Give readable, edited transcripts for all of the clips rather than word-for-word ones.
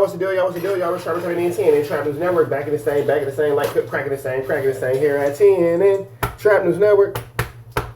what's the deal, y'all, what's the deal, y'all, we're Trap News 10 and Trap News Network, back in the same, like cracking the same here at 10 and Trap News Network.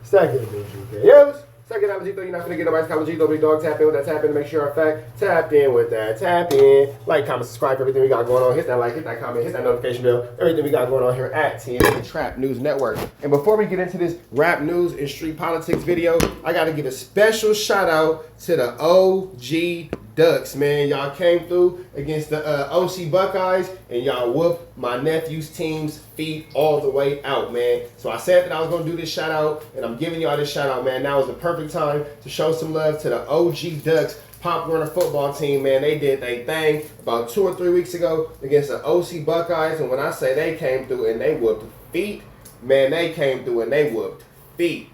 Second news, yo. Second analogy, though, you're not gonna get nobody's college, though, big dog, tap in with that, tap in to make sure I'm fact, tapped in with that, tap in, like, comment, subscribe, everything we got going on, hit that like, hit that comment, hit that notification bell, everything we got going on here at 10 and Trap News Network. And before we get into this rap news and street politics video, I gotta give a special shout out to the OG Ducks, man. Y'all came through against the OC Buckeyes and y'all whooped my nephew's team's feet all the way out, man. So I said that I was going to do this shout out, and I'm giving y'all this shout out, man. Now is the perfect time to show some love to the OG Ducks Pop Warner football team, man. They did their thing about 2 or 3 weeks ago against the OC Buckeyes, and when I say they came through and they whooped feet, man, they came through and they whooped feet.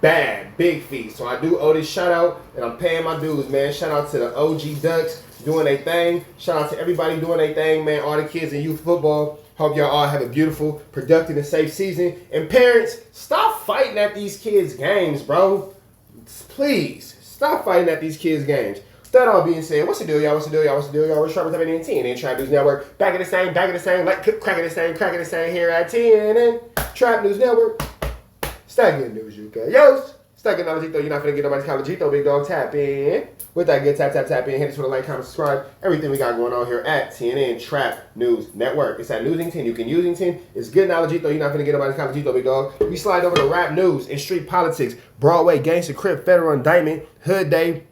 Bad, big feet. So I do owe this shout out, and I'm paying my dues, man. Shout out to the OG Ducks doing their thing. Shout out to everybody doing their thing, man. All the kids in youth football. Hope y'all all have a beautiful, productive, and safe season. And parents, stop fighting at these kids' games, bro. Please, stop fighting at these kids' games. With that all being said, what's the deal, y'all? What's the deal, y'all? What's the deal, y'all? We're Trap News 10 and Trap News Network. Back in the same, like cracking the same here at 10 and Trap News Network. Stagnant news, you guys. Yo, stagnant knowledge, though. You're not gonna get nobody's college, though. Big dog, tap in. With that, good tap in. Hit us with a like, comment, subscribe. Everything we got going on here at TNN Trap News Network. It's at Newsington. You can Usington. It's good knowledge, though. You're not gonna get nobody's college, though, big dog. We slide over to rap news and street politics. Broadway Gangster Crip, federal indictment, Hood Day,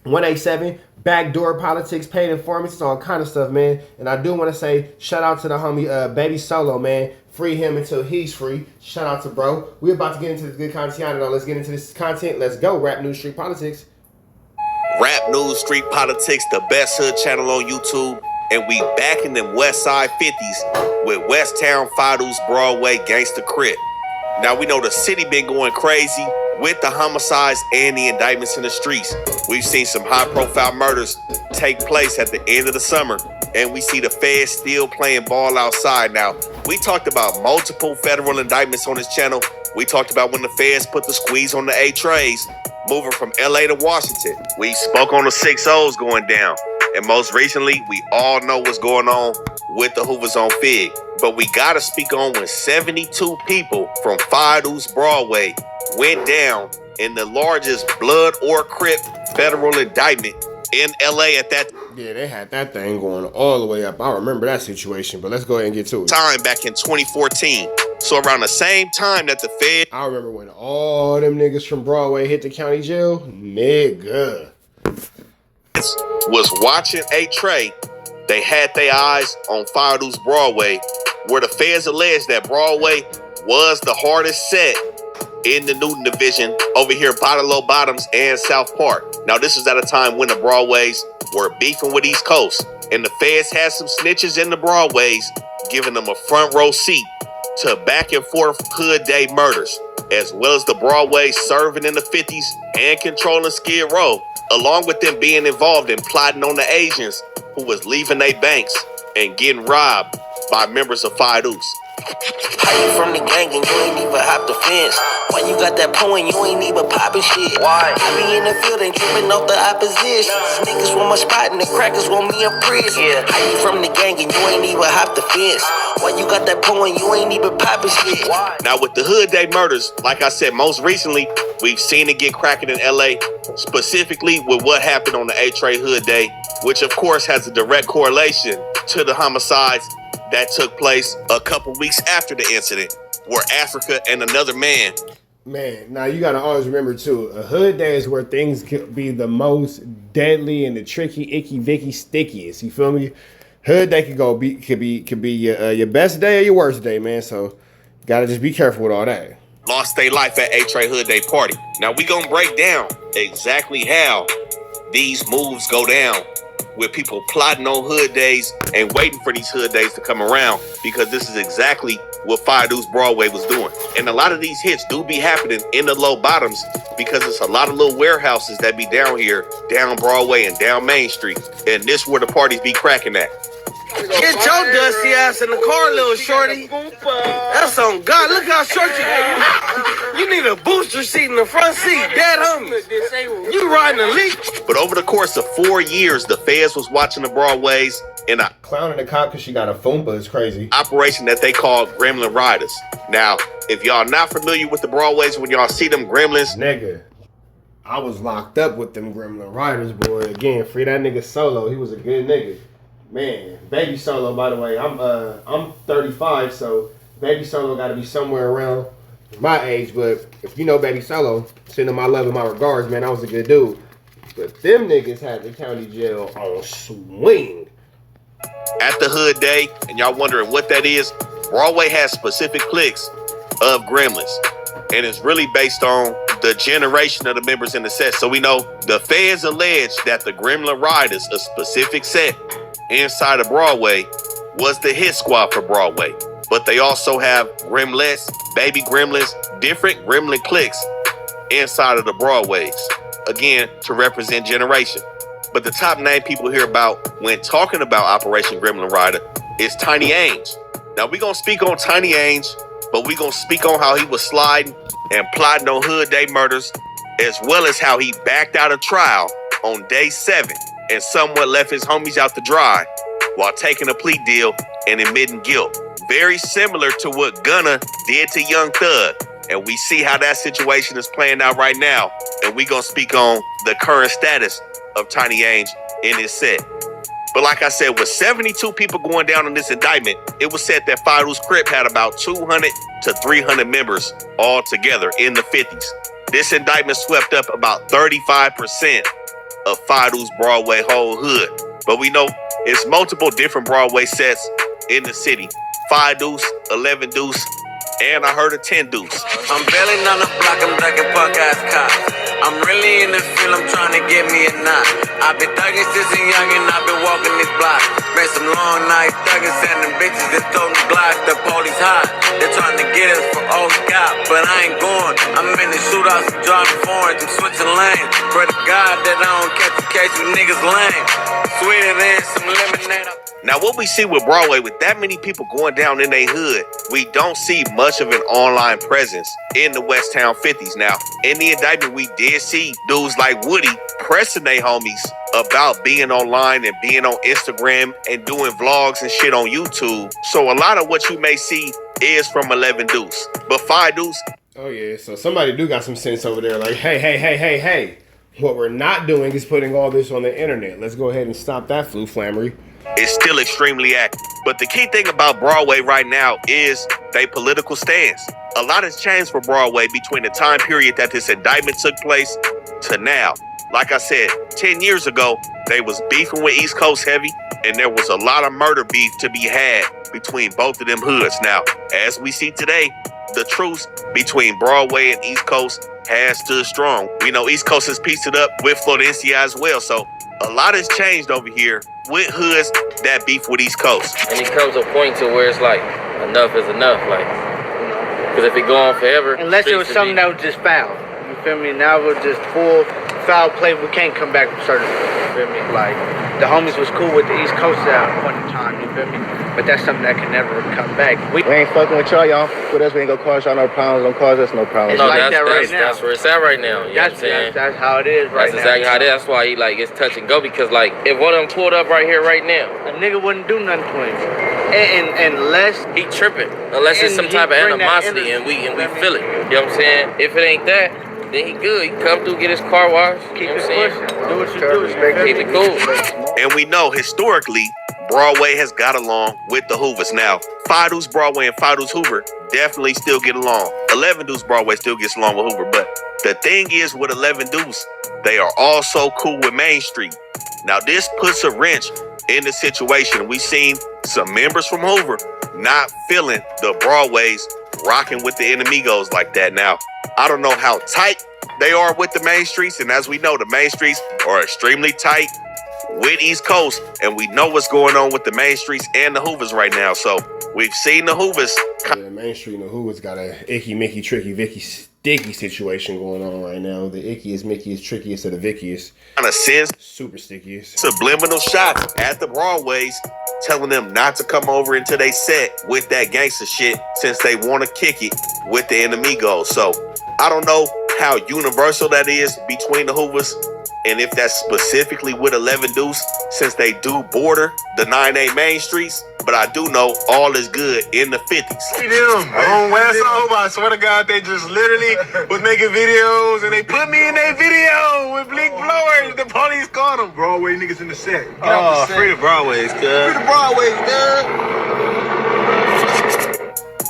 187. Backdoor politics, paid informants, all kind of stuff, man. And I do want to say shout out to the homie Baby Solo, man. Free him until he's free. Shout out to bro. We're about to get into this good content. Now let's get into this content. Let's go. Rap News Street Politics. Rap News Street Politics, the best hood channel on YouTube. And we back in them West Side 50s with West Town Fido's Broadway Gangster Crip. Now we know the city been going crazy with the homicides and the indictments in the streets. We've seen some high-profile murders take place at the end of the summer, and we see the feds still playing ball outside. Now, we talked about multiple federal indictments on this channel. We talked about when the feds put the squeeze on the A-trays, moving from LA to Washington. We spoke on the 6-0s going down. And most recently, we all know what's going on with the Hoovers on Fig. But we gotta speak on when 72 people from Fido's Broadway went down in the largest blood or Crip federal indictment in LA at that Yeah, they had that thing going all the way up. I remember that situation, but let's go ahead and get to it. Time back in 2014. So around the same time that the Fed... I remember when all them niggas from Broadway hit the county jail. Nigga. was watching a tray. They had their eyes on Fido's Broadway, where the feds alleged that Broadway was the hardest set in the Newton division over here by the Low Bottoms and South Park. Now, this is at a time when the Broadways were beefing with East Coast, and the feds had some snitches in the Broadways, giving them a front row seat to back and forth Hood Day murders, as well as the Broadways serving in the 50s and controlling Skid Row, along with them being involved in plotting on the Asians who was leaving their banks and getting robbed by members of Fido's. How you from the gang and you ain't even hop the fence? Why you got that point, you ain't even popping shit? Why? I be in the field and tripping off the opposition. Niggas want my spot and the crackers want me in prison. Yeah. How you from the gang and you ain't even hop the fence? Why you got that point, you ain't even popping shit? Why? Now with the Hood Day murders, like I said, most recently, we've seen it get cracking in LA, specifically with what happened on the A-Tray Hood Day, which of course has a direct correlation to the homicides that took place a couple weeks after the incident, where Africa and another man. Man, now you gotta always remember too, a Hood Day is where things could be the most deadly and the tricky, icky, vicky, stickiest. You feel me? Hood Day could be your best day or your worst day, man. So you gotta just be careful with all that. Lost their life at A-Tray Hood Day party. Now we gonna break down exactly how these moves go down, with people plotting on Hood Days and waiting for these Hood Days to come around, because this is exactly what Fido's Broadway was doing. And a lot of these hits do be happening in the Low Bottoms, because it's a lot of little warehouses that be down here, down Broadway and down Main Street. And this where the parties be cracking at. Get your dusty ass in the car, little shorty. That's on God. Look how short you are. You need a booster seat in the front seat. Dead homies. You riding a leak. But over the course of 4 years, the feds was watching the Broadways in an Clowning the cop because she got a Foompa is crazy. operation that they call Gremlin Riders. Now, if y'all not familiar with the Broadways, when y'all see them gremlins, Nigga, I was locked up with them Gremlin Riders, boy. Again, free that nigga Solo. He was a good nigga. Man, Baby Solo, by the way, I'm 35, so Baby Solo got to be somewhere around my age. But if you know Baby Solo, send him my love and my regards, man. I was a good dude. But them niggas had the county jail on swing. at the Hood Day, and y'all wondering what that is, Broadway has specific cliques of gremlins. And it's really based on the generation of the members in the set. So we know the feds allege that the Gremlin Riders, a specific set inside of Broadway, was the hit squad for Broadway. But they also have Gremlets, Baby Gremlins, different gremlin cliques inside of the Broadways. Again, to represent generation. But the top name people hear about when talking about Operation Gremlin Rider is Tiny Ainge. Now we're going to speak on Tiny Ainge, but we're going to speak on how he was sliding and plotting on Hood Day murders, as well as how he backed out of trial on day 7 and somewhat left his homies out to dry while taking a plea deal and admitting guilt. Very similar to what Gunna did to Young Thug. And we see how that situation is playing out right now. And we're going to speak on the current status of Tiny Ainge in his set. But like I said, with 72 people going down on this indictment, it was said that Fido's Crip had about 200 to 300 members all together in the 50s. This indictment swept up about 35% of Fido's Broadway whole hood. But we know it's multiple different Broadway sets in the city. 5 Deuce, 11 Deuce, and I heard a 10 Deuce. I'm bailing on the block, I'm ducking punk ass cops. I'm really in the field, I'm trying to get me a knot. I've been thugging since a youngin', I've been walking these blocks. Spent some long nights thugging, sending bitches that toting blocks. The police hot, they're trying to get us for old Scott, but I ain't going. I'm in the shootouts, I'm driving foreigns, I'm switching lanes. Pray to God that I don't catch a case with niggas lame. Sweeter than some lemonade. Now, what we see with Broadway, with that many people going down in their hood, we don't see much of an online presence in the West Town 50s. Now, in the indictment, we did see dudes like Woody pressing their homies about being online and being on Instagram and doing vlogs and shit on YouTube. So a lot of what you may see is from 11 Deuce. But 5 Deuce... Oh, yeah, so somebody do got some sense over there. Like, hey. What we're not doing is putting all this on the internet. Let's go ahead and stop that flammery. Is still extremely active. But the key thing about Broadway right now is their political stance. A lot has changed for Broadway between the time period that this indictment took place to now. Like I said, 10 years ago, they was beefing with East Coast heavy, and there was a lot of murder beef to be had between both of them hoods. Now, as we see today, the truce between Broadway and East Coast has stood strong. We know East Coast has pieced it up with Florida NCI as well, so a lot has changed over here with hoods that beef with East Coast. And it comes to a point to where it's like, enough is enough, like, because if it go on forever... Unless it was something that was just foul, you feel me? Now we're just full foul play, we can't come back from certain, you feel me? Like, the homies was cool with the East Coast at one time, you feel me? But that's something that can never come back. We ain't fucking with y'all with us, we ain't gonna cause y'all no problems, don't cause us no problems. No, It's like that right now. That's where it's at right now, you know what I'm saying? That's how it is right now. That's exactly how it is. That's why he, like, it's touch and go, because, like, if one of them pulled up right here right now, A nigga wouldn't do nothing to him. And unless he tripping. Unless it's some And he type of bring that animosity and we feel it. You know what I'm saying? If it ain't that, then he good. He come through, get his car washed. keep You know it what I'm saying? pushing, do what you do. Keep it cool. And we know historically, Broadway has got along with the Hoovers. Now, 5 Deuce Broadway and 5 Deuce Hoover definitely still get along. 11 Deuce Broadway still gets along with Hoover. But the thing is with 11 Deuce, they are also cool with Main Street. Now, this puts a wrench in the situation. We've seen some members from Hoover not feeling the Broadways rocking with the Enemigos like that. Now, I don't know how tight they are with the Main Streets. And as we know, the Main Streets are extremely tight with East Coast, and we know what's going on with the Main Streets and the Hoovers right now. So we've seen the Hoovers. Yeah, Main Street and the Hoovers got a icky, Mickey, tricky, Vicky, sticky situation going on right now. The ickiest, Mickiest, trickiest of the Vickiest. Kind of sends Super stickiest. subliminal shots at the Broadways, telling them not to come over into their set with that gangster shit since they want to kick it with the Enemigos. So I don't know how universal that is between the Hoovers, and if that's specifically with 11 Deuce, since they do border the 9A main streets. But I do know all is good in the 50s. See them on West Home. I swear to God, they just literally was making videos and they put me in their video with Bleak Blowers. The police caught them. Broadway niggas in the set. Get off the set. Free the Broadways, cuz. Free the Broadways, man.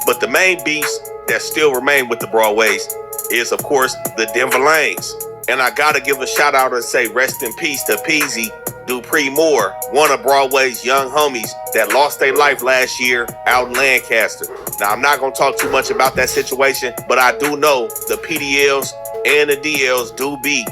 But the main beefs that still remain with the Broadways is, of course, the Denver Lanes. And I gotta give a shout out and say rest in peace to Peasy Dupree Moore, one of Broadway's young homies that lost their life last year out in Lancaster. Now, I'm not gonna talk too much about that situation, but I do know the PDLs and the DLs do beef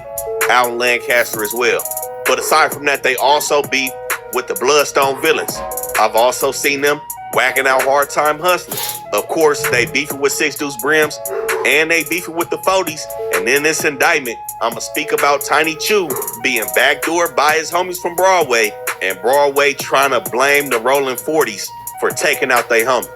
out in Lancaster as well. But aside from that, they also beef with the Bloodstone Villains. I've also seen them whacking out Hard Time Hustlers. Of course, they beefing with Six Deuce Brims, and they beefing with the 40s. And in this indictment, I'ma speak about Tiny Chew being backdoored by his homies from Broadway, and Broadway trying to blame the Rolling 40s for taking out their homie.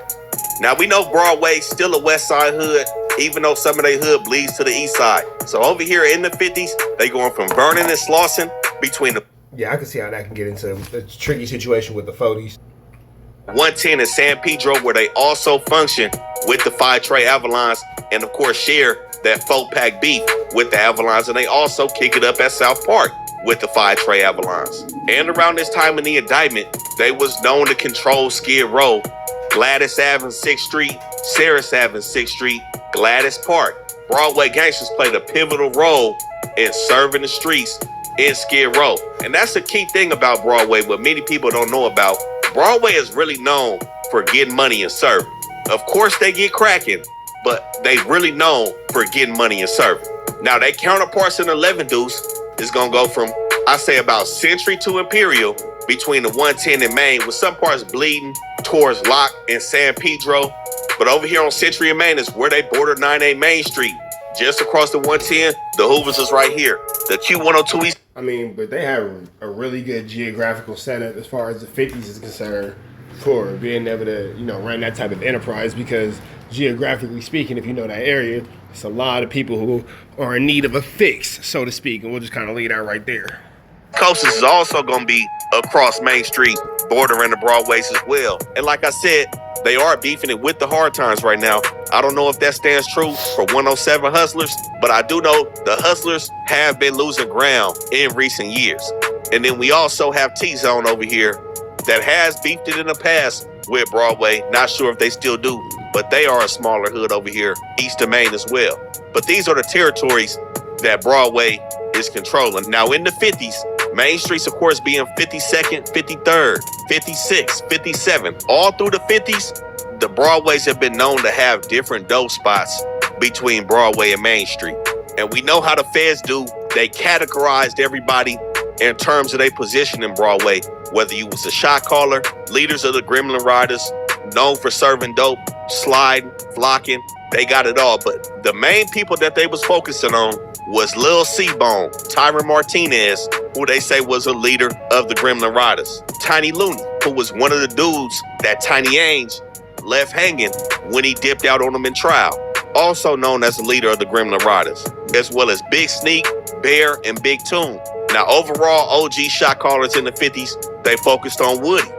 Now, we know Broadway's still a West Side hood, even though some of their hood bleeds to the East Side. So over here in the 50s, they going from Vernon and Slauson between the... Yeah, I can see how that can get into a tricky situation with the 40s. 110 in San Pedro, where they also function with the Phi Trey Avalons, and of course share that 4-pack beef with the Avalons, and they also kick it up at South Park with the Phi Trey Avalons. And around this time in the indictment, they was known to control Skid Row, Gladys Ave and 6th Street, Saris Ave and 6th Street, Gladys Park. Broadway Gangsters played a pivotal role in serving the streets in Skid Row. And that's the key thing about Broadway, what many people don't know about. Broadway is really known for getting money and serving. Of course, they get cracking, but they really known for getting money and serving. Now, their counterparts in 11 Deuce is going to go from, I say, about Century to Imperial between the 110 and Main, with some parts bleeding towards Locke and San Pedro. But over here on Century and Main is where they border 9A Main Street. Just across the 110, the Hoovers is right here. The Q102 East. I mean, but they have a really good geographical setup as far as the 50s is concerned for being able to, run that type of enterprise, because geographically speaking, if you know that area, it's a lot of people who are in need of a fix, so to speak, and we'll just kind of leave that right there. Coast is also going to be across Main Street, bordering the Broadways as well. And like I said, they are beefing it with the Hard Times right now. I don't know if that stands true for 107 Hustlers, but I do know the Hustlers have been losing ground in recent years. And then we also have T-Zone over here that has beefed it in the past with Broadway. Not sure if they still do, but they are a smaller hood over here, east of Main as well. But these are the territories that Broadway is controlling. Now in the 50s, Main Streets, of course, being 52nd, 53rd, 56, 57. All through the 50s, the Broadways have been known to have different dope spots between Broadway and Main Street. And we know how the feds do. They categorized everybody in terms of their position in Broadway, whether you was a shot caller, leaders of the Gremlin Riders, known for serving dope, sliding, flocking, they got it all. But the main people that they was focusing on was Lil C-Bone, Tyron Martinez, who they say was a leader of the Gremlin Riders, Tiny Looney, who was one of the dudes that Tiny Ainge left hanging when he dipped out on him in trial, also known as the leader of the Gremlin Riders, as well as Big Sneak, Bear, and Big Toon. Now, overall, OG shot callers in the 50s, they focused on Woody,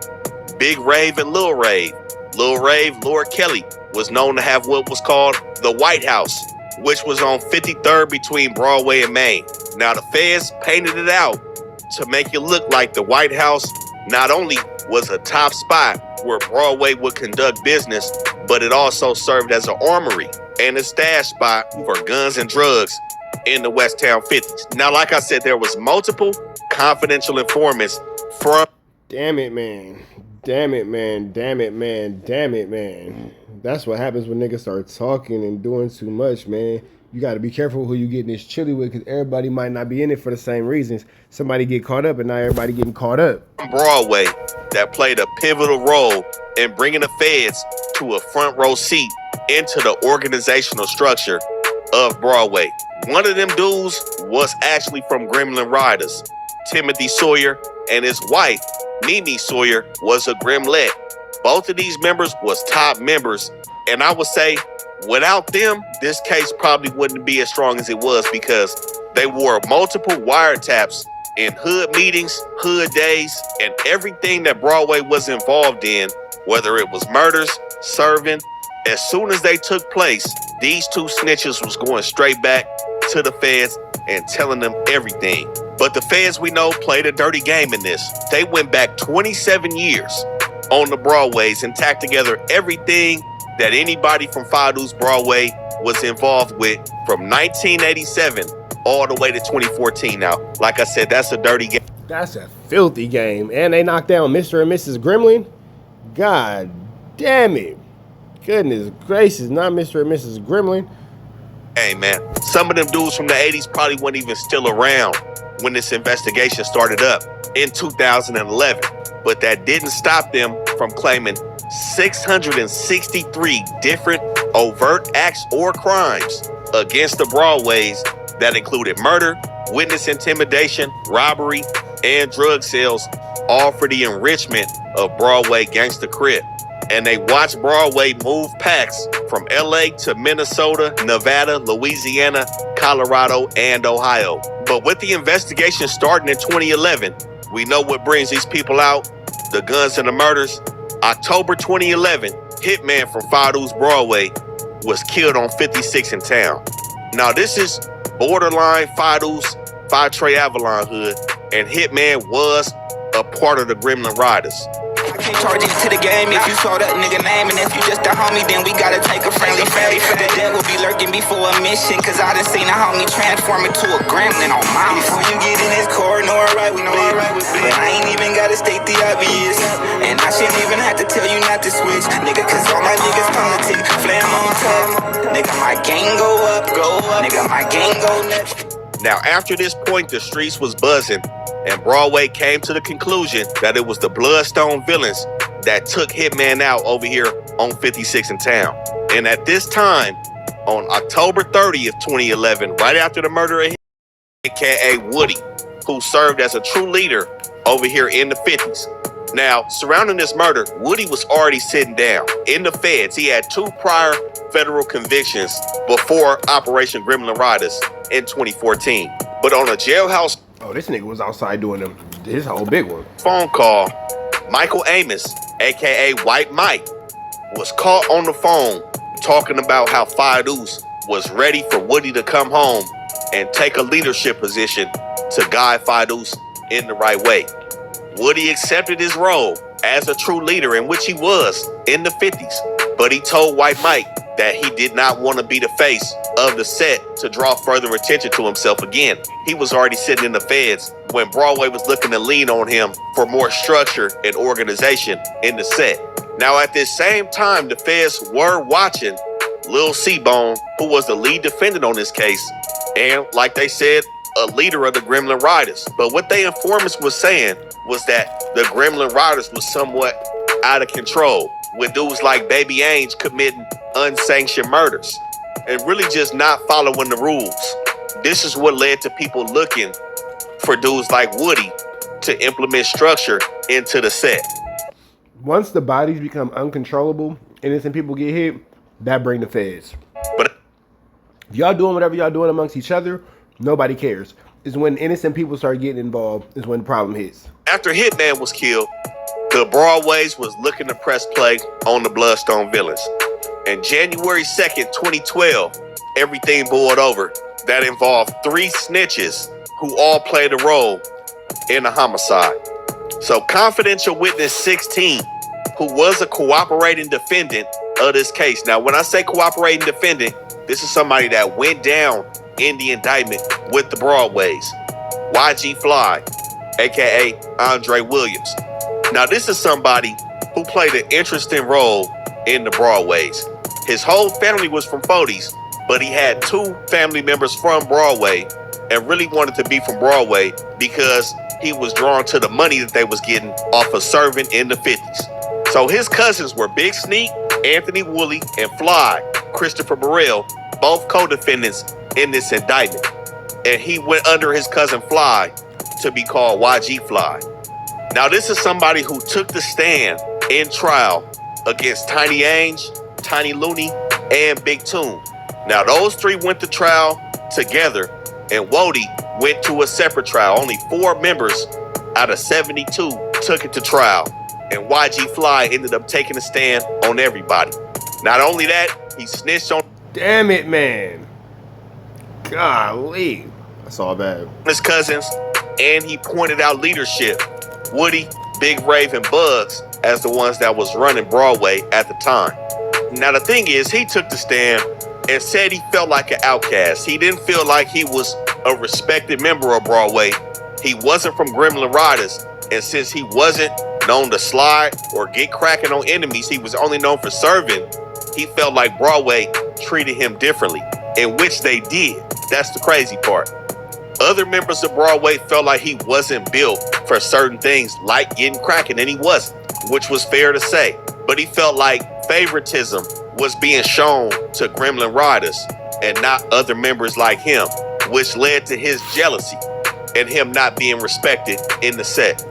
Big Rave, and Lil Rave. Lil Rave, Lord Kelly, was known to have what was called the White House, which was on 53rd between Broadway and Main. Now, the feds painted it out to make it look like the White House not only was a top spot where Broadway would conduct business, but it also served as an armory and a stash spot for guns and drugs in the West Town 50s. Now, like I said, there was multiple confidential informants from... Damn it, man. Damn it, man. Damn it, man. Damn it, man. That's what happens when niggas start talking and doing too much, man. You got to be careful who you getting this chili with, because everybody might not be in it for the same reasons. Somebody get caught up, and now everybody getting caught up. Broadway that played a pivotal role in bringing the feds to a front row seat into the organizational structure of Broadway. One of them dudes was actually from Gremlin Riders. Timothy Sawyer and his wife, Mimi Sawyer, was a Gremlet. Both of these members was top members, and I would say Without them, this case probably wouldn't be as strong as it was because they wore multiple wiretaps in hood meetings, hood days, and everything that Broadway was involved in, whether it was murders, serving. As soon as they took place, these two snitches was going straight back to the feds and telling them everything. But the feds, we know, played a dirty game in this. They went back 27 years on the Broadways and tacked together everything that anybody from Fadu's Broadway was involved with from 1987 all the way to 2014. Now, like I said, that's a dirty game. That's a filthy game. And they knocked down Mr. and Mrs. Gremlin. God damn it. Goodness gracious, not Mr. and Mrs. Gremlin. Hey, man, some of them dudes from the 80s probably weren't even still around when this investigation started up in 2011. But that didn't stop them from claiming 663 different overt acts or crimes against the Broadways that included murder, witness intimidation, robbery, and drug sales, all for the enrichment of Broadway Gangster Crip. And they watched Broadway move packs from LA to Minnesota, Nevada, Louisiana, Colorado, and Ohio. But with the investigation starting in 2011, we know what brings these people out: the guns and the murders. October 2011, hitman from Fadu's Broadway was killed on 56 in town. Now this is borderline Fadu's Trey Avalon hood, and hitman was a part of the Gremlin Riders. I can't charge you to the game if you saw that nigga name. And if you just a homie, then we gotta take a friendly fade. The devil be lurking before a mission, cause I done seen a homie transform into a gremlin on my. Before you get in this car, know alright with me. But I ain't even gotta state the obvious. And I shouldn't even have to tell you not to switch, nigga, cause all my niggas politic. Flam on top, nigga, my gang go up, nigga, my gang go next. Now, after this point, the streets was buzzing, and Broadway came to the conclusion that it was the Bloodstone villains that took Hitman out over here on 56 in town. And at this time, on October 30th, 2011, right after the murder of aka Woody, who served as a true leader over here in the 50s. Now, surrounding this murder, Woody was already sitting down in the feds. He had 2 prior federal convictions before Operation Gremlin Riders in 2014. But on a jailhouse This nigga was outside doing his whole big one. phone call, Michael Amos, aka White Mike, was caught on the phone talking about how Fadu's was ready for Woody to come home and take a leadership position to guide Fadu's in the right way. Woody accepted his role as a true leader, in which he was in the 50s, but he told White Mike that he did not want to be the face of the set to draw further attention to himself again. He was already sitting in the feds when Broadway was looking to lean on him for more structure and organization in the set. Now, at this same time, the feds were watching Lil C-Bone, who was the lead defendant on this case, and like they said, a leader of the Gremlin Riders. But what they informants was saying was that the Gremlin Riders was somewhat out of control, with dudes like Baby Ainge committing unsanctioned murders and really just not following the rules. This is what led to people looking for dudes like Woody to implement structure into the set. Once the bodies become uncontrollable, innocent people get hit, that bring the feds. But if y'all doing whatever y'all doing amongst each other, nobody cares. It's when innocent people start getting involved is when the problem hits. after Hitman was killed, the Broadways was looking to press play on the Bloodstone villains. And January 2nd, 2012, everything boiled over. That involved 3 snitches who all played a role in a homicide. So confidential witness 16, who was a cooperating defendant of this case. Now, when I say cooperating defendant, this is somebody that went down in the indictment with the Broadways. YG Fly, aka Andre Williams. Now, this is somebody who played an interesting role in the Broadways. His whole family was from 40s, but he had 2 family members from Broadway and really wanted to be from Broadway because he was drawn to the money that they was getting off of serving in the 50s. So his cousins were Big Sneak, Anthony Woolley, and Fly, Christopher Burrell, both co-defendants in this indictment. And he went under his cousin Fly to be called YG Fly. Now, this is somebody who took the stand in trial against Tiny Ainge, Tiny Looney, and Big Toon. Now, those three went to trial together, and Wody went to a separate trial. Only 4 members out of 72 took it to trial, and YG Fly ended up taking a stand on everybody. Not only that, he snitched on Damn it, man. Golly. That's all bad. his cousins, and he pointed out leadership, Woody, Big Rave, and Bugs, as the ones that was running Broadway at the time. Now, the thing is, he took the stand and said he felt like an outcast. He didn't feel like he was a respected member of Broadway. He wasn't from Gremlin Riders, and since he wasn't known to slide or get cracking on enemies, he was only known for serving. He felt like Broadway treated him differently, in which they did. That's the crazy part. Other members of Broadway felt like he wasn't built for certain things like getting cracking, and he wasn't, which was fair to say. But he felt like favoritism was being shown to Gremlin Riders and not other members like him, which led to his jealousy and him not being respected in the set.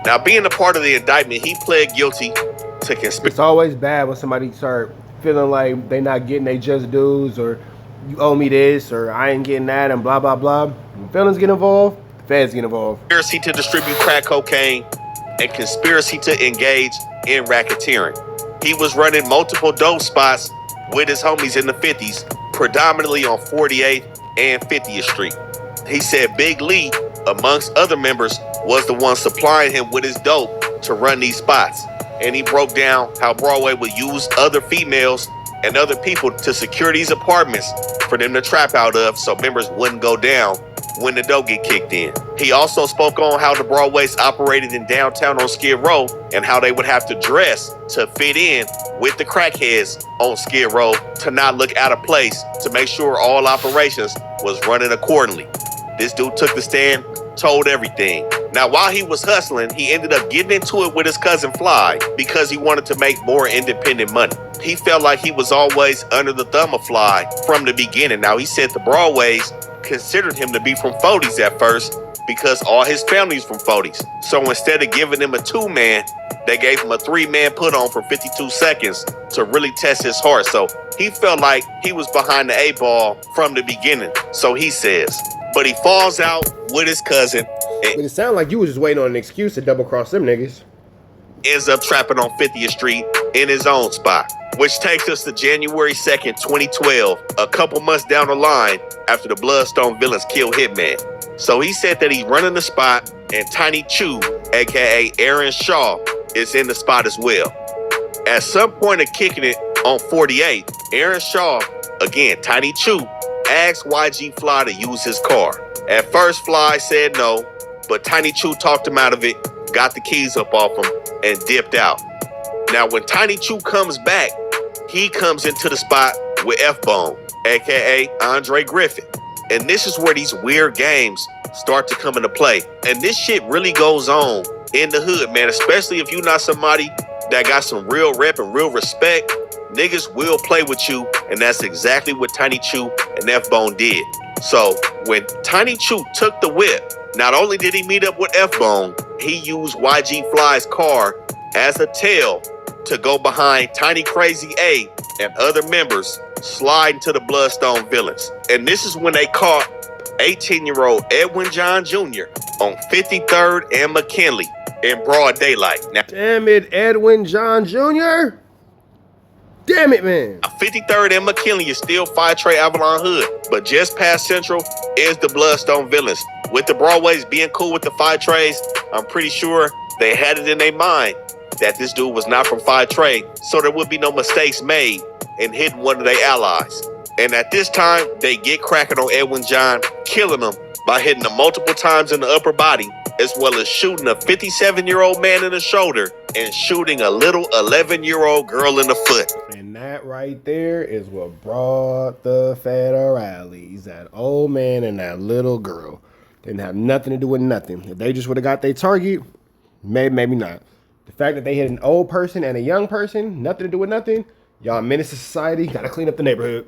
Now, being a part of the indictment, he pled guilty to conspiracy. It's always bad when somebody start feeling like they not getting their just dues, or you owe me this, or I ain't getting that, and blah, blah, blah. When felons get involved, the feds get involved. Conspiracy to distribute crack cocaine and conspiracy to engage in racketeering. He was running multiple dope spots with his homies in the 50s, predominantly on 48th and 50th Street. He said Big Lee, amongst other members, was the one supplying him with his dope to run these spots. And he broke down how Broadway would use other females and other people to secure these apartments for them to trap out of so members wouldn't go down when the dope get kicked in. He also spoke on how the Broadways operated in downtown on Skid Row and how they would have to dress to fit in with the crackheads on Skid Row to not look out of place, to make sure all operations was running accordingly. This dude took the stand, told everything. Now, while he was hustling, he ended up getting into it with his cousin Fly because he wanted to make more independent money. He felt like he was always under the thumb of Fly from the beginning. Now, he said the Broadways considered him to be from 40s at first because all his family's from 40s. So instead of giving him a 2-man, they gave him a 3-man put on for 52 seconds to really test his heart. So he felt like he was behind the 8-ball from the beginning, so he says. But he falls out with his cousin But it sounded like you was just waiting on an excuse to double cross them niggas. Ends up trapping on 50th Street in his own spot, which takes us to January 2nd, 2012, a couple months down the line after the Bloodstone villains killed Hitman. So he said that he's running the spot, and Tiny Chew, aka Aaron Shaw, is in the spot as well. At some point of kicking it on 48, Aaron Shaw, again Tiny Chew, asked YG Fly to use his car. At first, Fly said no, but Tiny Chew talked him out of it, got the keys up off him, and dipped out. Now, when Tiny Chew comes back, he comes into the spot with F-Bone, aka Andre Griffin. And this is where these weird games start to come into play. And this shit really goes on in the hood, man, especially if you're not somebody that got some real rep and real respect. Niggas will play with you, and that's exactly what Tiny Chew and F-Bone did. So when Tiny Chew took the whip, not only did he meet up with F-Bone, he used YG Fly's car as a tail to go behind Tiny Crazy A and other members sliding to the Bloodstone villains. And this is when they caught 18-year-old Edwin John Jr. on 53rd and McKinley in broad daylight. Now, damn it, Edwin John Jr. Damn it, man. 53rd and McKinley is still Fire Trey Avalon Hood, but just past Central is the Bloodstone villains. With the Broadways being cool with the Fire Treys, I'm pretty sure they had it in their mind that this dude was not from Fire Trey, so there would be no mistakes made in hitting one of their allies. And at this time, they get cracking on Edwin John, killing him by hitting him multiple times in the upper body, as well as shooting a 57-year-old man in the shoulder and shooting a little 11-year-old girl in the foot. And that right there is what brought the federales. That old man and that little girl. Didn't have nothing to do with nothing. If they just would have got their target, maybe not. The fact that they hit an old person and a young person, nothing to do with nothing, y'all menace to society, gotta clean up the neighborhood.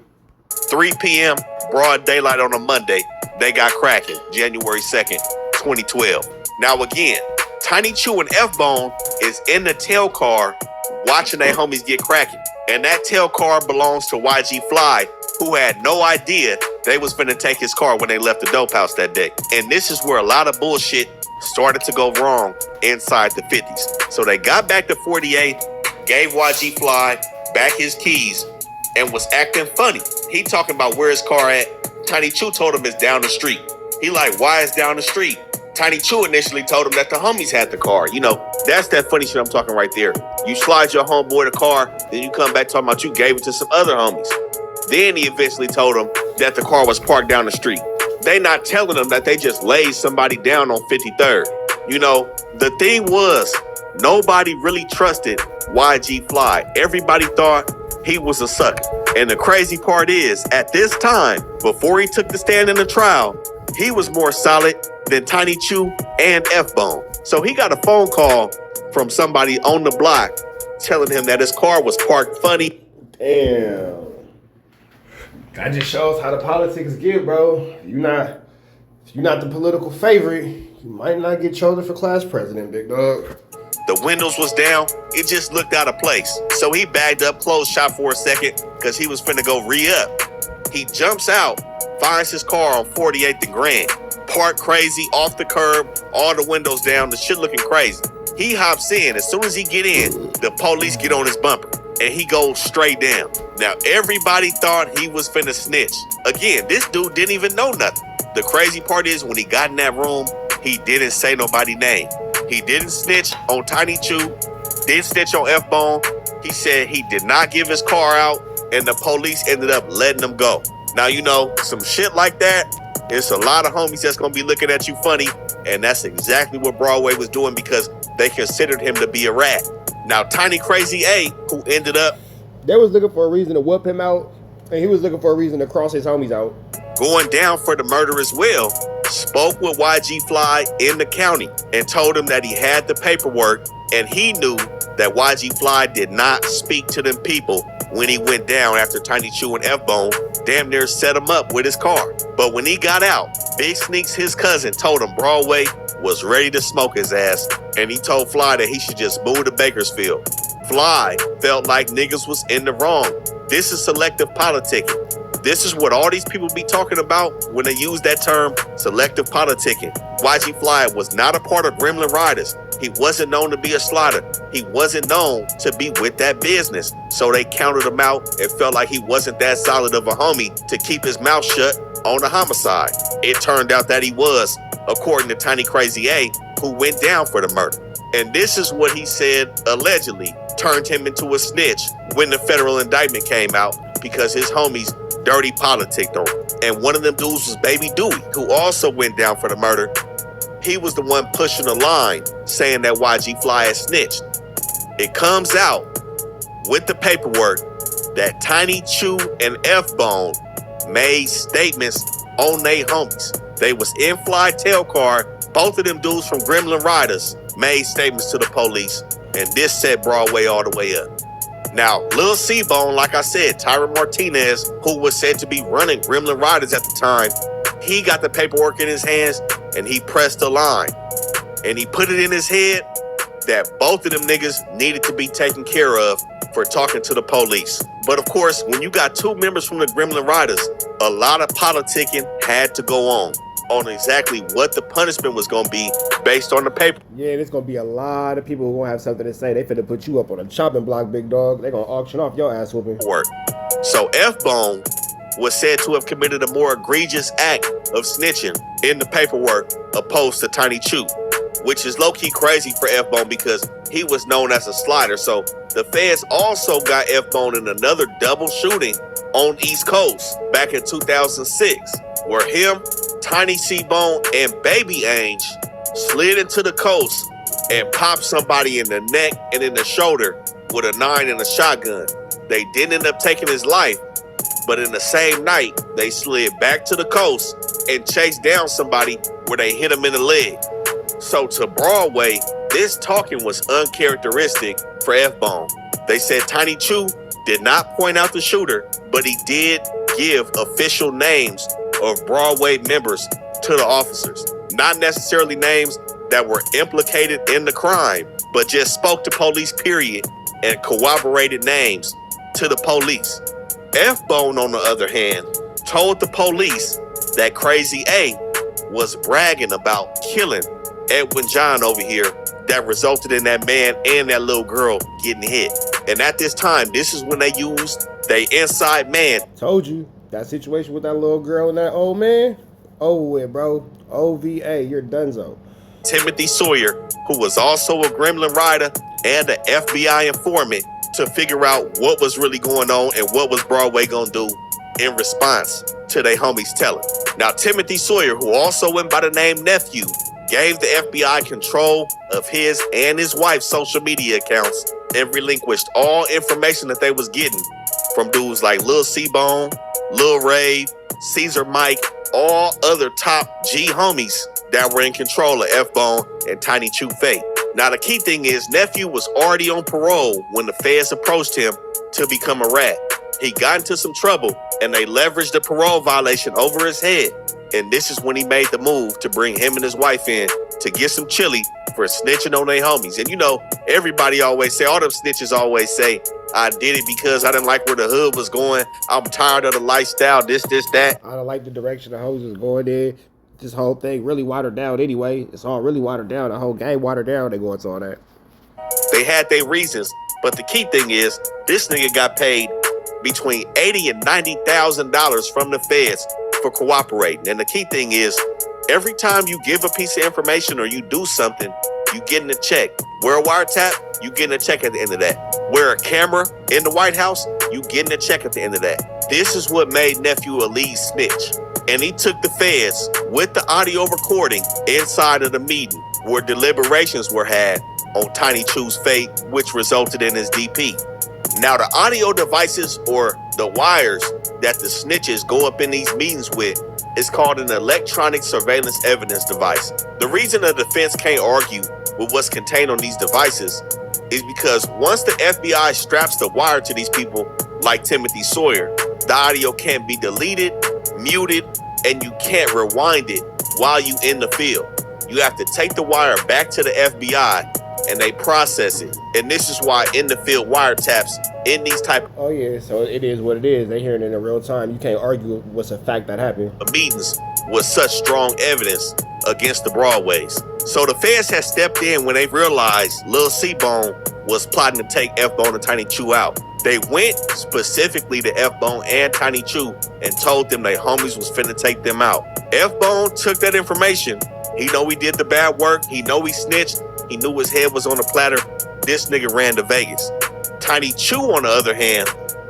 3 p.m., broad daylight on a Monday, they got cracking, January 2nd, 2012. Now again, Tiny Chew and F-Bone is in the tail car watching their homies get cracking. And that tail car belongs to YG Fly, who had no idea they was finna take his car when they left the dope house that day. And this is where a lot of bullshit started to go wrong inside the 50s. So they got back to 48, gave YG Fly back his keys, and was acting funny. He talking about where his car at. Tiny Chu told him it's down the street. He like, why is down the street? Tiny Chu initially told him that the homies had the car. You know, that's that funny shit I'm talking right there. You slide your homeboy the car, then you come back talking about you gave it to some other homies. Then he eventually told him that the car was parked down the street. They not telling him that they just laid somebody down on 53rd. You know, the thing was, nobody really trusted YG Fly. Everybody thought he was a sucker. And the crazy part is, at this time, before he took the stand in the trial, he was more solid than Tiny Chu and F-Bone. So he got a phone call from somebody on the block telling him that his car was parked funny. Damn. That just shows how the politics get, bro. You're not the political favorite, you might not get chosen for class president, big dog. The windows was down. It just looked out of place. So he bagged up, closed shop for a second, because he was finna go re-up. He jumps out, finds his car on 48th and Grand. Parked crazy, off the curb, all the windows down, the shit looking crazy. He hops in. As soon as he get in, the police get on his bumper, and he goes straight down. Now, everybody thought he was finna snitch. Again, this dude didn't even know nothing. The crazy part is, when he got in that room, he didn't say nobody's name. He didn't snitch on Tiny Chu, didn't snitch on F-Bone. He said he did not give his car out, and the police ended up letting him go. Now, you know, some shit like that, it's a lot of homies that's gonna be looking at you funny, and that's exactly what Broadway was doing because they considered him to be a rat. Now, Tiny Crazy A, who ended up... They was looking for a reason to whoop him out, and he was looking for a reason to cross his homies out. Going down for the murder as well, spoke with YG Fly in the county and told him that he had the paperwork, and he knew that YG Fly did not speak to them people when he went down after Tiny Chu and F-Bone damn near set him up with his car. But when he got out, Big Sneaks, his cousin, told him Broadway was ready to smoke his ass, and he told Fly that he should just move to Bakersfield. Fly felt like niggas was in the wrong. This is selective politicking. This is what all these people be talking about when they use that term, selective politicking. YG Fly was not a part of Gremlin Riders. He wasn't known to be a slaughter. He wasn't known to be with that business. So they counted him out and felt like he wasn't that solid of a homie to keep his mouth shut on the homicide. It turned out that he was, according to Tiny Crazy A, who went down for the murder. And this is what he said allegedly turned him into a snitch when the federal indictment came out, because his homies dirty politicked on him. And one of them dudes was Baby Dewey, who also went down for the murder. He was the one pushing the line, saying that YG Fly had snitched. It comes out with the paperwork that Tiny Chu and F-Bone made statements on they homies. They was in Fly tail car. Both of them dudes from Gremlin Riders made statements to the police, and this set Broadway all the way up. Now, Lil C-Bone, like I said, Tyron Martinez, who was said to be running Gremlin Riders at the time, he got the paperwork in his hands and he pressed the line. And he put it in his head that both of them niggas needed to be taken care of for talking to the police. But of course, when you got two members from the Gremlin Riders, a lot of politicking had to go on exactly what the punishment was going to be based on the paper. Yeah, there's going to be a lot of people who going to have something to say. They finna put you up on a chopping block, big dog. They going to auction off your ass whooping. So F-Bone was said to have committed a more egregious act of snitching in the paperwork opposed to Tiny Chu, which is low-key crazy for F-Bone because he was known as a slider. So the feds also got F-Bone in another double shooting on East Coast back in 2006, where him, Tiny C-Bone, and Baby Ange slid into the coast and popped somebody in the neck and in the shoulder with a 9 and a shotgun. They didn't end up taking his life, but in the same night, they slid back to the coast and chased down somebody where they hit him in the leg. So to Broadway, this talking was uncharacteristic for F-Bone. They said Tiny Chu did not point out the shooter, but he did give official names of Broadway members to the officers. Not necessarily names that were implicated in the crime, but just spoke to police, period, and corroborated names to the police. F-Bone, on the other hand, told the police that Crazy A was bragging about killing Edwin John over here that resulted in that man and that little girl getting hit. And at this time, this is when they used their inside man. Told you, that situation with that little girl and that old man, over with, bro. OVA, you're donezo. Timothy Sawyer, who was also a Gremlin rider and an FBI informant, to figure out what was really going on and what was Broadway gonna do in response to their homies telling. Now, Timothy Sawyer, who also went by the name Nephew, gave the FBI control of his and his wife's social media accounts and relinquished all information that they was getting from dudes like Lil C-Bone, Lil Ray, Caesar Mike, all other top G homies that were in control of F-Bone and Tiny Chew Faye. Now, the key thing is Nephew was already on parole when the feds approached him to become a rat. He got into some trouble and they leveraged the parole violation over his head. And this is when he made the move to bring him and his wife in to get some chili for snitching on their homies. And you know, everybody always say, all them snitches always say, I did it because I didn't like where the hood was going. I'm tired of the lifestyle, this, that. I don't like the direction the hoes is going in. This whole thing really watered down anyway. It's all really watered down. The whole game watered down. They go into all that. They had their reasons, but the key thing is this nigga got paid between $80,000 and $90,000 from the feds for cooperating. And the key thing is every time you give a piece of information or you do something, you getting a check. Wear a wiretap, you getting a check at the end of that. Wear a camera in the White House, you getting a check at the end of that. This is what made Nephew a lead snitch. And he took the feds with the audio recording inside of the meeting where deliberations were had on Tiny Chew's fate, which resulted in his DP. Now, the audio devices or the wires that the snitches go up in these meetings with is called an electronic surveillance evidence device. The reason the defense can't argue with what's contained on these devices is because once the FBI straps the wire to these people, like Timothy Sawyer, the audio can't be deleted, muted, and you can't rewind it while you in the field. You have to take the wire back to the FBI and they process it. And this is why in the field wiretaps in these type Oh yeah, so it is what it is. They hearing it in real time. You can't argue what's a fact that happened. of meetings was such strong evidence against the Broadways. So the feds had stepped in when they realized Lil C-Bone was plotting to take F-Bone and Tiny Chew out. They went specifically to F-Bone and Tiny Chew and told them their homies was finna take them out. F-Bone took that information. He know he did the bad work. He know he snitched. He knew his head was on a platter. This nigga ran to Vegas. Tiny Chew, on the other hand,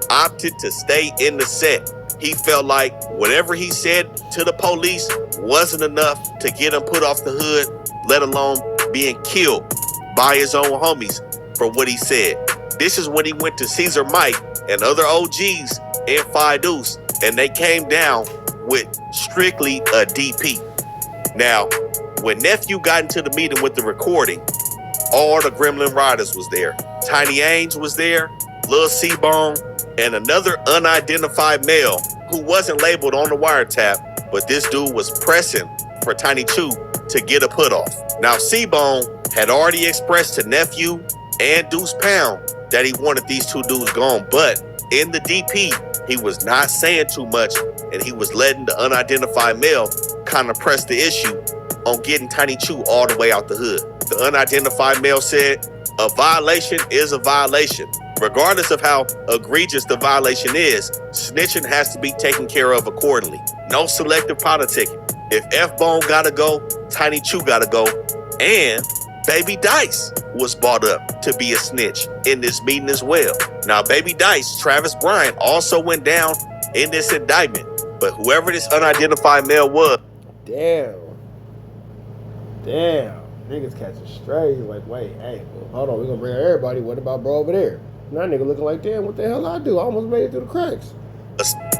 opted to stay in the set. He felt like whatever he said to the police wasn't enough to get him put off the hood, let alone being killed by his own homies for what he said. This is when he went to Caesar Mike and other OGs in Phi Deuce, and they came down with strictly a DP. Now, when Nephew got into the meeting with the recording, all the Gremlin Riders was there. Tiny Ainge was there, Lil C-Bone, and another unidentified male who wasn't labeled on the wiretap, but this dude was pressing for Tiny Chew to get a put off. Now, C-Bone had already expressed to Nephew and Deuce Pound that he wanted these two dudes gone, but in the DP, he was not saying too much, and he was letting the unidentified male kind of press the issue on getting Tiny Chew all the way out the hood. The unidentified male said, a violation is a violation. Regardless of how egregious the violation is, snitching has to be taken care of accordingly. No selective politicking. If F-Bone gotta go, Tiny Chew gotta go. And Baby Dice was brought up to be a snitch in this meeting as well. Now, Baby Dice, Travis Bryant, also went down in this indictment. But whoever this unidentified male was, Damn. Niggas catching strays. Like, wait, hey, well, hold on, we gonna bring everybody. What about bro over there? Now nigga looking like, damn, what the hell I do? I almost made it through the cracks.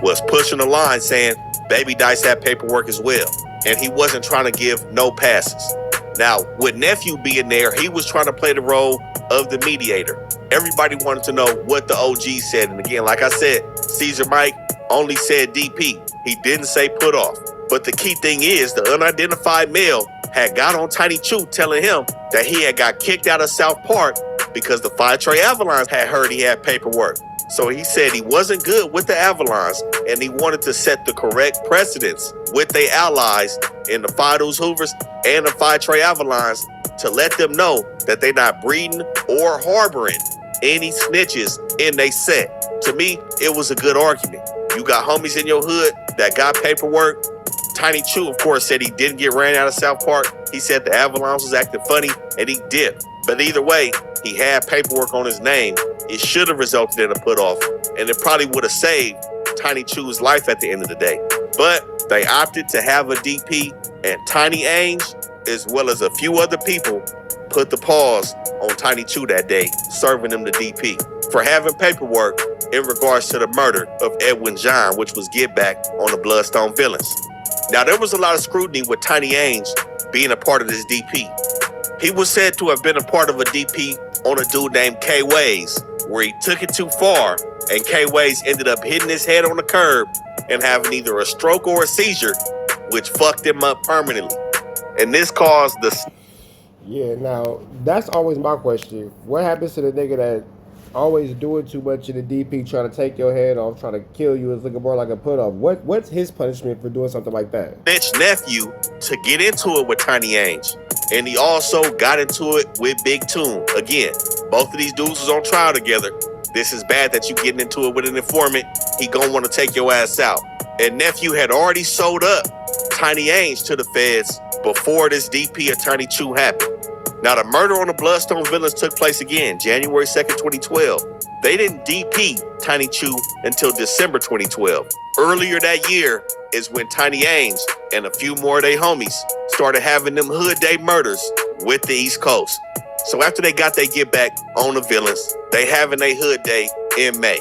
was pushing the line saying Baby Dice had paperwork as well. And he wasn't trying to give no passes. Now, with Nephew being there, he was trying to play the role of the mediator. Everybody wanted to know what the OG said. And again, like I said, Caesar Mike only said DP. He didn't say put off. But the key thing is the unidentified male had got on Tiny Chew telling him that he had got kicked out of South Park because the Phi Tre Avalons had heard he had paperwork. So he said he wasn't good with the Avalons, and he wanted to set the correct precedence with their allies in the Phi Deuce Hoovers and the Phi Tre Avalons to let them know that they're not breeding or harboring any snitches in they set. To me, it was a good argument. You got homies in your hood that got paperwork. Tiny Chu, of course, said he didn't get ran out of South Park. He said the Avalons was acting funny and he dipped. But either way, he had paperwork on his name. It should have resulted in a put-off, and it probably would have saved Tiny Chu's life at the end of the day. But they opted to have a DP, and Tiny Ainge, as well as a few other people, put the pause on Tiny Chu that day, serving him the DP for having paperwork in regards to the murder of Edwin John, which was get back on the Bloodstone villains. Now, there was a lot of scrutiny with Tiny Ainge being a part of this DP. He was said to have been a part of a DP on a dude named K Ways, where he took it too far, and K Ways ended up hitting his head on the curb and having either a stroke or a seizure, which fucked him up permanently. And this caused the... Yeah, now, that's always my question. What happens to the nigga that always doing too much in the DP, trying to take your head off, trying to kill you, is looking more like a put-off? What's his punishment for doing something like that? Snitch nephew to get into it with Tiny Ainge. And he also got into it with Big Toon. Again, both of these dudes was on trial together. This is bad that you getting into it with an informant. He gonna want to take your ass out. And nephew had already sold up Tiny Ainge to the feds before this DP of Tiny Chu happened. Now, the murder on the Bloodstone villains took place again, January 2nd, 2012. They didn't DP Tiny Chu until December 2012. Earlier that year is when Tiny Ainge and a few more of their homies started having them hood day murders with the East Coast. So after they got their get back on the villains, they having their hood day in May.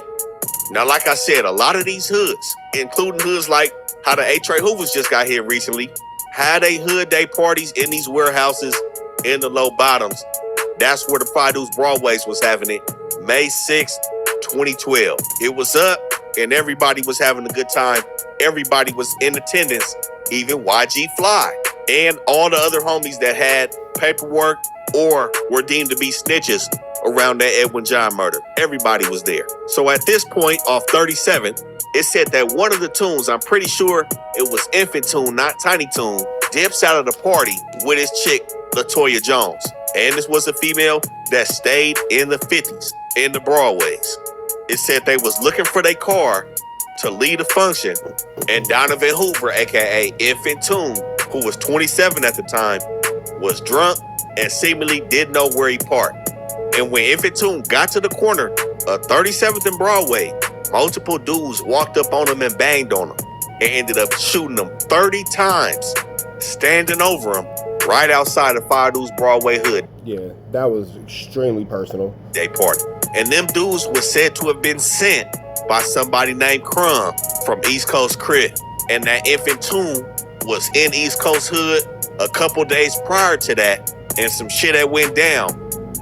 Now, like I said, a lot of these hoods, including hoods like how the A-Tray Hoovers just got here recently, had they hood day parties in these warehouses in the low bottoms. That's where the Phi Deuce Broadways was having it, May 6th, 2012. It was up and everybody was having a good time. Everybody was in attendance, even YG Fly and all the other homies that had paperwork or were deemed to be snitches around that Edwin John murder. Everybody was there. So at this point, off 37, it said that one of the tunes, I'm pretty sure it was Infant Tune, not Tiny Tune, dips out of the party with his chick, LaToya Jones. And this was a female that stayed in the 50s, in the Broadways. It said they was looking for their car to lead a function, and Donovan Hoover, aka Infant Tune, who was 27 at the time, was drunk and seemingly didn't know where he parked. And when Infant Tune got to the corner of 37th and Broadway, multiple dudes walked up on him and banged on him and ended up shooting him 30 times, standing over him right outside of Phi Deuce Broadway hood. Yeah, that was extremely personal. Day party. And them dudes was said to have been sent by somebody named Crumb from East Coast Crip. And that Infant Tune was in East Coast hood a couple days prior to that, and some shit that went down,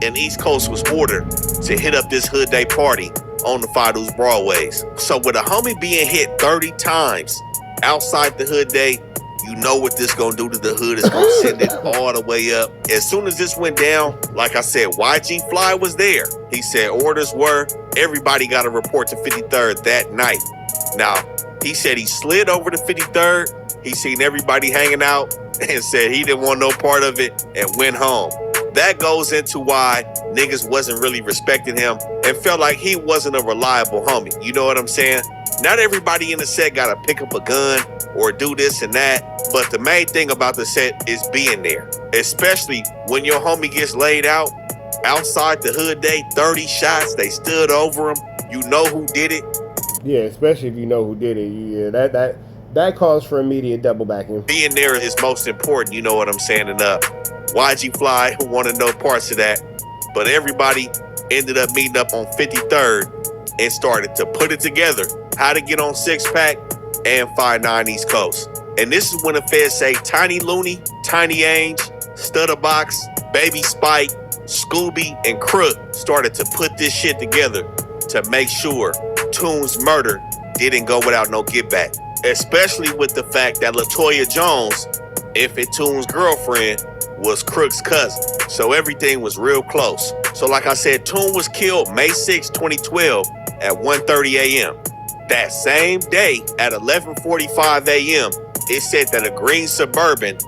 and East Coast was ordered to hit up this hood day party on the Phi Deuce Broadways. So with a homie being hit 30 times outside the hood day, you know what this gonna do to the hood. It's gonna send it all the way up. As soon as this went down, like I said, YG Fly was there. He said orders were, everybody got a report to 53rd that night. Now, he said he slid over to 53rd. He seen everybody hanging out and said he didn't want no part of it and went home. That goes into why niggas wasn't really respecting him and felt like he wasn't a reliable homie. You know what I'm saying? Not everybody in the set gotta pick up a gun or do this and that, but the main thing about the set is being there. Especially when your homie gets laid out outside the hood day, 30 shots, they stood over him. You know who did it. Yeah, especially if you know who did it. Yeah, that calls for immediate double backing. Being there is most important, you know what I'm saying? And YG Fly wanted no parts of that, but everybody ended up meeting up on 53rd and started to put it together, how to get on Six Pack and 5-9 East Coast. And this is when the feds say Tiny Looney, Tiny Ainge, Stutterbox, Baby Spike, Scooby, and Crook started to put this shit together to make sure Toon's murder didn't go without no get back. Especially with the fact that LaToya Jones, Infant Toon's girlfriend, was Crook's cousin. So everything was real close. So like I said, Toon was killed May 6, 2012 at 1:30 a.m. That same day at 11:45 a.m., it said that a green Suburban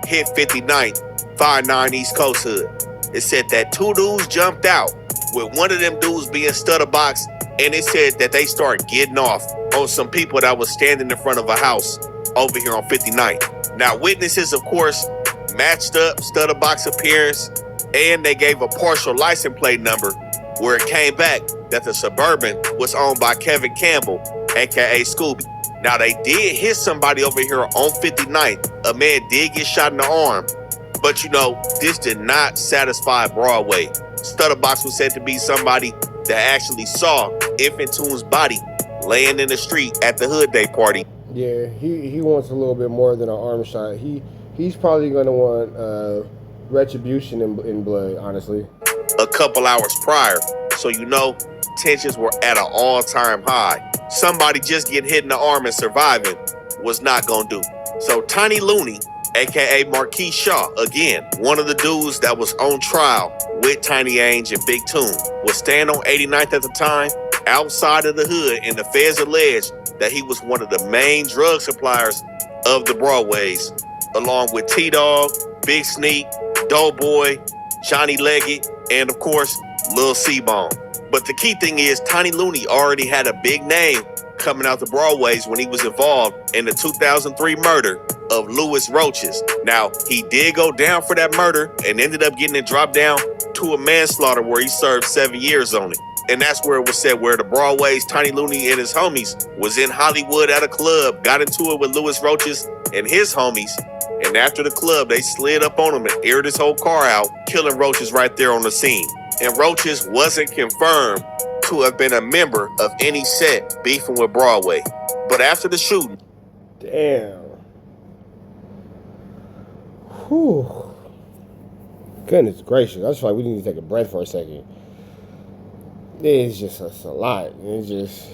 hit 59th, 59 East Coast Hood. It said that 2 dudes jumped out, with one of them dudes being Stutterbox, and it said that they started getting off on some people that was standing in front of a house over here on 59th. Now, witnesses, of course, matched up Stutterbox appearance, and they gave a partial license plate number where it came back that the Suburban was owned by Kevin Campbell, aka Scooby. Now, they did hit somebody over here on 59th. A man did get shot in the arm, but this did not satisfy Broadway. Stutterbox was said to be somebody that actually saw Infantoon's body laying in the street at the Hood Day party. Yeah, he wants a little bit more than an arm shot. He's probably gonna want retribution in blood, honestly. A couple hours prior, so tensions were at an all-time high. Somebody just getting hit in the arm and surviving was not gonna do. So Tiny Looney, aka Marquis Shaw, again, one of the dudes that was on trial with Tiny Ainge and Big Toon, was staying on 89th at the time, outside of the hood, and the feds alleged that he was one of the main drug suppliers of the Broadways, along with T-Dog, Big Sneak, Doughboy, Johnny Leggett, and of course, Lil C-Bone. But the key thing is, Tiny Looney already had a big name coming out the Broadways when he was involved in the 2003 murder of Louis Roaches. Now, he did go down for that murder and ended up getting it dropped down to a manslaughter where he served 7 years on it. And that's where it was said where the Broadways, Tiny Looney and his homies was in Hollywood at a club, got into it with Louis Roaches and his homies. And after the club, they slid up on him and aired his whole car out, killing Roaches right there on the scene. And Roaches wasn't confirmed to have been a member of any set beefing with Broadway. But after the shooting... Damn. Whew. Goodness gracious. I just feel like we need to take a breath for a second. It's just a lot. It's just...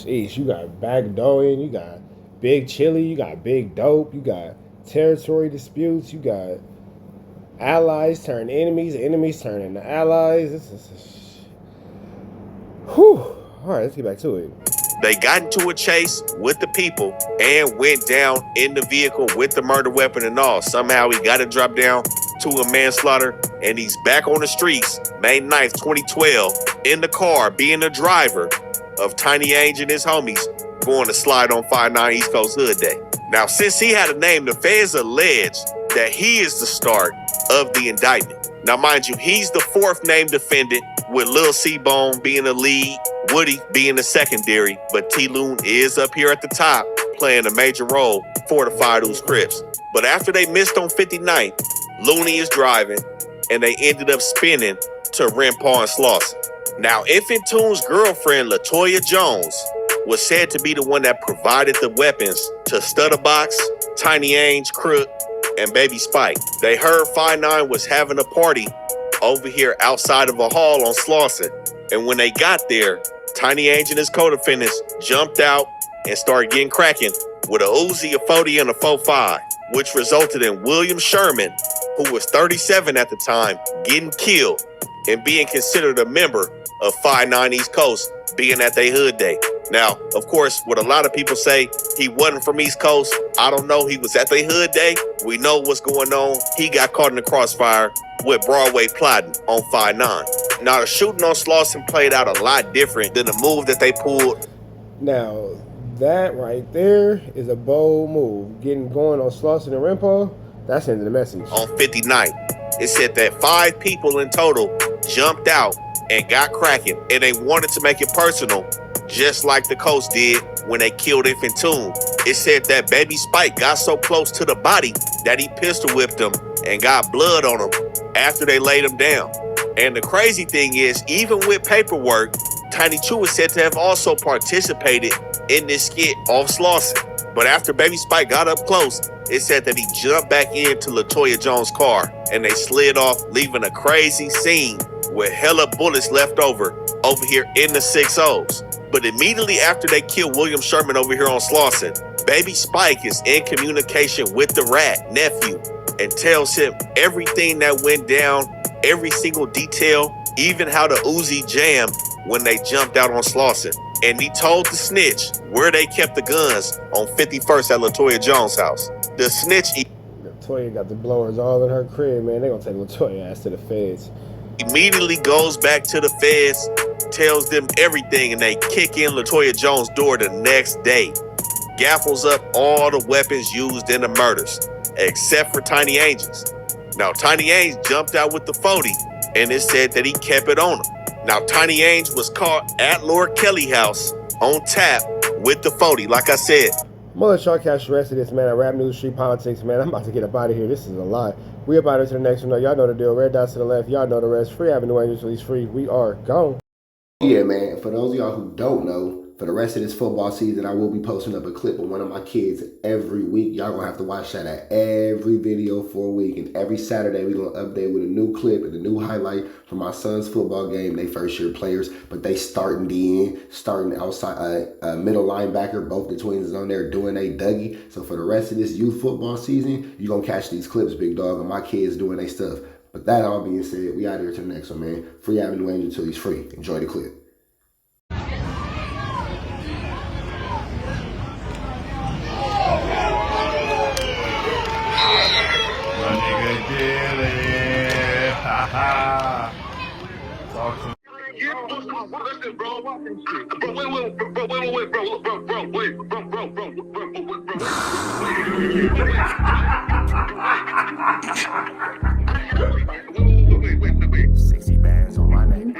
Sheesh, you got backdooring, you got Big Chili, you got Big Dope, you got territory disputes, you got allies turn enemies, enemies turn into allies. Whew. All right, let's get back to it. They got into a chase with the people and went down in the vehicle with the murder weapon and all. Somehow he got it dropped down to a manslaughter, and he's back on the streets, May 9th, 2012, in the car, being the driver of Tiny Ainge and his homies going to slide on 59 East Coast Hood Day. Now, since he had a name, the feds alleged that he is the start of the indictment. Now, mind you, he's the 4th named defendant, with Lil C-Bone being the lead, Woody being the secondary, but T-Loon is up here at the top, playing a major role for the Broadway Crips. But after they missed on 59th, Looney is driving, and they ended up spinning to Rimpaw and Slauson. Now, Infantoon's girlfriend, LaToya Jones, was said to be the one that provided the weapons to Stutterbox, Tiny Ainge, Crip, and Baby Spike. They heard 59 was having a party over here outside of a hall on Slauson. And when they got there, Tiny Ainge and his co-defendants jumped out and started getting cracking with a Uzi, a 40, and a 45, which resulted in William Sherman, who was 37 at the time, getting killed and being considered a member of 59 East Coast, being at their Hood Day. Now, of course, what a lot of people say, he wasn't from East Coast. I don't know. He was at their Hood Day. We know what's going on. He got caught in the crossfire with Broadway plotting on 59. Now, the shooting on Slauson played out a lot different than the move that they pulled. Now, that right there is a bold move. Going on Slauson and Rimpaw, that's sending the message. On 59, it said that 5 people in total jumped out and got cracking, and they wanted to make it personal, just like the Coast did when they killed Infantoon. It said that Baby Spike got so close to the body that he pistol whipped him and got blood on him after they laid him down. And the crazy thing is, even with paperwork, Tiny Chu is said to have also participated in this skit off Slauson. But after Baby Spike got up close, it said that he jumped back into LaToya Jones' car and they slid off, leaving a crazy scene with hella bullets left over here in the 6-0s. But immediately after they killed William Sherman over here on Slauson, Baby Spike is in communication with the Rat nephew and tells him everything that went down, every single detail, even how the Uzi jammed when they jumped out on Slauson. And he told the snitch where they kept the guns on 51st at LaToya Jones' house. The snitch LaToya got the blowers all in her crib, man. They gonna take LaToya ass to the feds. Immediately goes back to the feds, tells them everything, and they kick in LaToya Jones' door the next day. Gaffles up all the weapons used in the murders, except for Tiny Angel's. Now, Tiny Ainge jumped out with the 40, and it said that he kept it on him. Now, Tiny Ainge was caught at Lord Kelly house on tap with the 40, like I said. I'm gonna let y'all catch the rest of this, man. At Rap News Street Politics, man. I'm about to get up out of here. This is a lot. We about to the next one. Y'all know the deal. Red dots to the left. Y'all know the rest. Free Avenue Angels, release free. We are gone. Yeah, man. For those of y'all who don't know, for the rest of this football season, I will be posting up a clip of one of my kids every week. Y'all gonna have to watch that at every video for a week. And every Saturday, we're gonna update with a new clip and a new highlight from my son's football game. They first year players, but they starting DN, starting outside, middle linebacker. Both the twins is on there doing a Dougie. So for the rest of this youth football season, you're gonna catch these clips, big dog, of my kids doing their stuff. But that all being said, we out here to the next one, man. Free Avenue Angel till he's free. Enjoy the clip. Sexy bands on my name.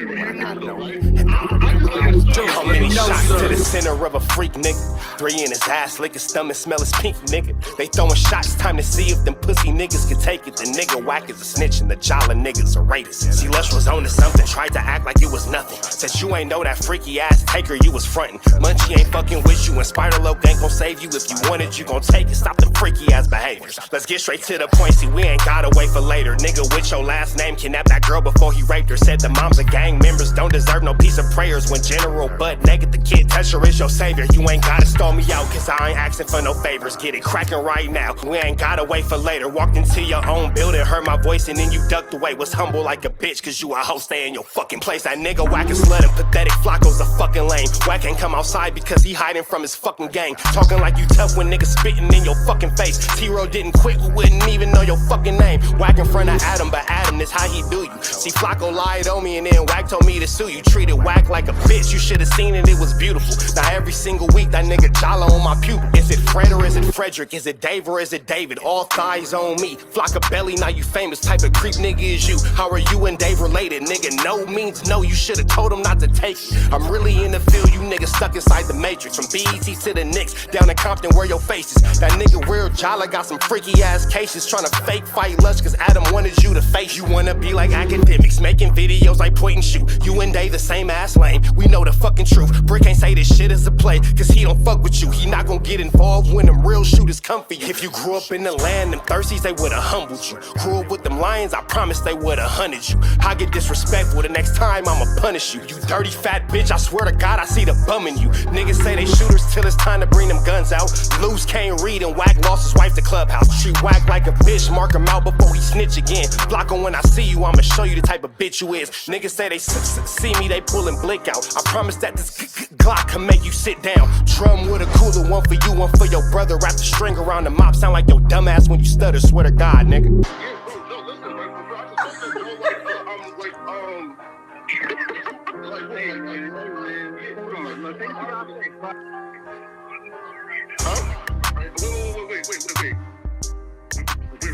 How many shots to the center of a freak, nigga? 3 in his ass, lick his stomach, smell his pink, nigga. They throwing shots, time to see if them pussy niggas can take it. The nigga whack is a snitch and the jolly niggas are rapists. See, Lush was on to something, tried to act like it was nothing. Said you ain't know that freaky ass taker you was frontin'. Munchie ain't fucking with you and Spider-Loc ain't gon' save you. If you want it, you gon' take it. Stop the freaky ass behaviors. Let's get straight to the point, see, we ain't gotta wait for later. Nigga with your last name kidnapped that girl before he raped her. Said the moms of gang members don't deserve no piece of prayers. When General butt naked, the kid Tesher is your savior. You ain't gotta stall me out, cause I ain't asking for no favors. Get it cracking right now, we ain't gotta wait for later. Walked into your own building, heard my voice and then you ducked away. Was humble like a bitch, cause you a hoe, stay in your fucking place. That nigga whack and slut and pathetic, Flacco's a fucking lame. Whack ain't come outside because he hiding from his fucking gang. Talking like you tough when niggas spitting in your fucking face. T-Row didn't quit, we wouldn't even know your fucking name. Whack in front of Adam, but Adam is how he do you. See, Flacco lied on me and then Whack told me to sue you. Treated Whack like a bitch, you should've seen it, it was beautiful. Now every single week that nigga jala on my pupil. Is it Fred or is it Frederick? Is it Dave or is it David? All thighs on me. Flock of belly, now you famous. Type of creep nigga is you. How are you and Dave related? Nigga, no means no. You should've told him not to take it. I'm really in the field, you niggas stuck inside the matrix. From BET to the Knicks, down in Compton where your face is. That nigga real jala got some freaky ass cases. Tryna fake fight Lush cause Adam wanted you to face. You wanna be like academics, making videos like point and shoot. You and Dave the same ass lane. We know the fucking truth. Brick ain't say this shit is a play, cause he don't fuck with you. He not gon' get involved when them real shooters come for you. If you grew up in the land, them thirsties, they would've humbled you. Grew up with them lions, I promise they would've hunted you. I get disrespectful, the next time I'ma punish you. You dirty fat bitch, I swear to God I see the bum in you. Niggas say they shooters till it's time to bring them guns out. Loose can't read and Whack lost his wife to Clubhouse. Treat Whack like a bitch, mark him out before he snitch again. Flocko, when I see you, I'ma show you the type of bitch you is. Niggas say they see me, they pullin' blick out. I promise that this Glock can make you sit down. Drum with a cooler, one for you, one for your brother. Wrap the string around the mop, sound like your dumb ass when you stutter. Swear to God, nigga.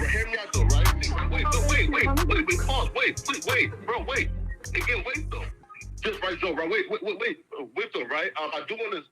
Hear me out though, right? Wait, pause, wait, bro, wait. Again, wait though. Just right though, right? Wait though, right? I do want to